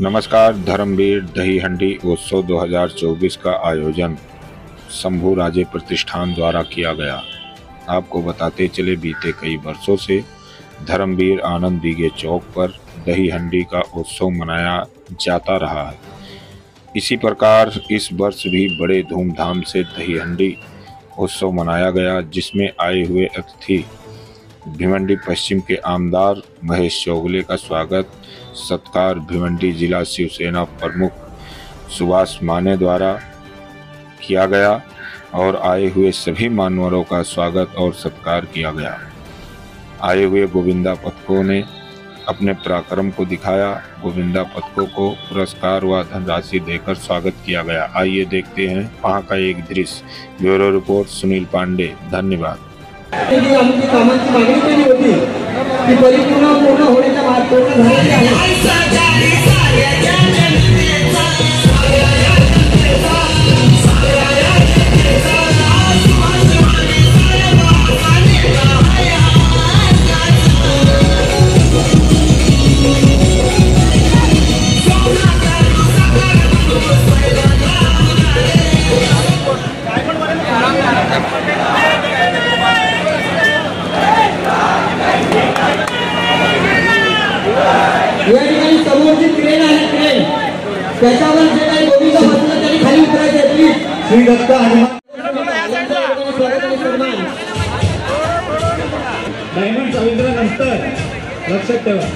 नमस्कार। धर्मवीर दही हंडी उत्सव 2024 का आयोजन शंभू राजे प्रतिष्ठान द्वारा किया गया। आपको बताते चले, बीते कई वर्षों से धर्मवीर आनंद दीघे चौक पर दही हंडी का उत्सव मनाया जाता रहा है। इसी प्रकार इस वर्ष भी बड़े धूमधाम से दही हंडी उत्सव मनाया गया, जिसमें आए हुए अतिथि भिवंडी पश्चिम के आमदार महेश चौगले का स्वागत सत्कार भिवंडी जिला शिवसेना प्रमुख सुभाष माने द्वारा किया गया और आए हुए सभी मान्यवरों का स्वागत और सत्कार किया गया। आए हुए गोविंदा पथकों ने अपने पराक्रम को दिखाया। गोविंदा पथकों को पुरस्कार व धनराशि देकर स्वागत किया गया। आइए देखते हैं वहां का एक दृश्य। Bureau report Sunil Pande. धन्यवाद। आमची कामांची मागणी केली होती ती पूर्ण होण्याच्या बाद पूर्ण झालेली आहे। या ठिकाणी समोरची ट्रेन आहे, ट्रेन त्याच्यावर जे काही गोविंद बसलं त्यांनी खाली उतरायचे। प्लीज श्री दत्त हनुमान स्वागत आणि सन्मान डायमंड रवींद्रनंतर लक्षात ठेवा।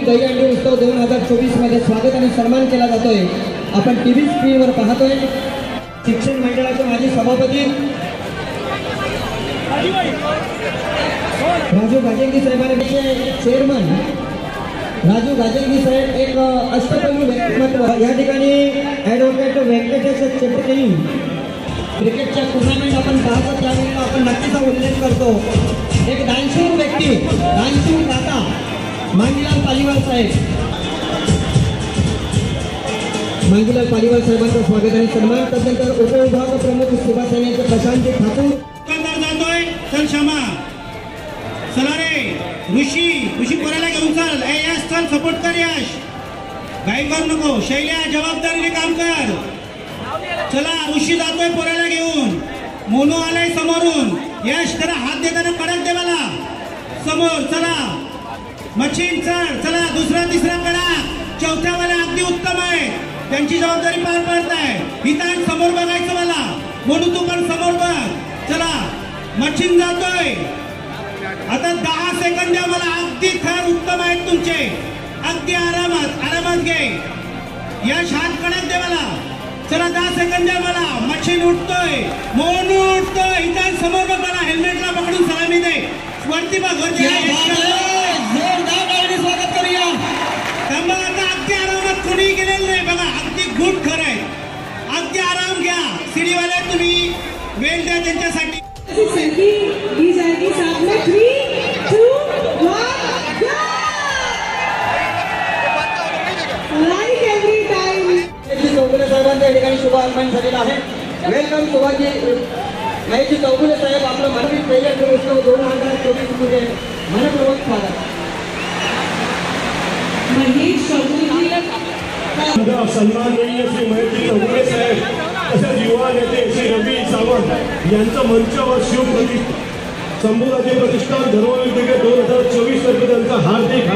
दही हंडी उत्सव 2024 मध्ये स्वागत आणि सन्मान केला जातोय। आपण टीव्ही स्क्रीनवर पाहतोय। शिक्षण मंडळाचे माजी सभापती राजू गाजेंगी साहेबांचे चेअरमन राजू गाजेंगी साहेब एक अष्टपैलू व्यक्तिमत्व। या ठिकाणी ॲडव्होकेट व्यंकटेश चेपटे क्रिकेटच्या टुर्नामेंट आपण पाहतो त्यावेळेला आपण नक्कीच उल्लेख करतो। एक दानशूर व्यक्ती, दानशूर दाता मांगीलाल पालीवाल साहेब, मांगीलाल पालीवाल साहेबांचं स्वागत आणि सन्मान। त्यानंतर उपविभाग प्रमुख शिवसेनेचे प्रशांत ठाकूर जातोय। चल क्षमा चला रे ऋषी पोराला घेऊन चल। यश चल, सपोर्ट कर यश, घाई करू नको। शैल्या जबाबदारीने काम कर। चला ऋषी जातोय पोराला घेऊन। मोनू आलाय समोरून। यश जरा हात देताना कडक दे मला समोर। चला मच्छीन चढ, चला दुसरा तिसरा कडा, चौथ्या वाला अगदी उत्तम आहे, त्यांची जबाबदारी पार पाडताय। इथं समोर बघायचं मला। मोनू तू पण समोर बघ। चला मच्छीन जातोय आता 10 सेकंद द्या मला। अगदी थर उत्तम आहेत तुमचे, अगदी आरामात घे। यश हात कडक दे मला। चला 10 सेकंद द्या मला। मच्छीन उठतोय, मोनू उठतोय, इथं समोर बघ मला। हेल्मेटला पकडून सलामी दे, वरती बघ वरती। स्वागत करूया। थांबा आता, अगदी आरामात कोणी गेलेलं नाही बघा। अगदी गुड खरं आहे, अगदी आराम घ्या। सीडीवाले तुम्ही वेळ द्या त्यांच्यासाठी। चौगुले साहेबांच्या या ठिकाणी शुभ आगमन झालेलं आहे। वेलकम सुभाषजी महेशजी चौगुले साहेब, आपलं मनवी पहिल्या उत्सव 2024 मध्ये मनपूर्वक स्वागत। महेश चौगुले सन्माननीय श्री महेशजी चौगुले साहेब, तसेच युवा नेते श्री रवी सावंत यांचा मंचावर शिवप्रतिष्ठान शंभूराजे प्रतिष्ठान धर्मविद्यालय 2024 तर्फे त्यांचा हार्दिक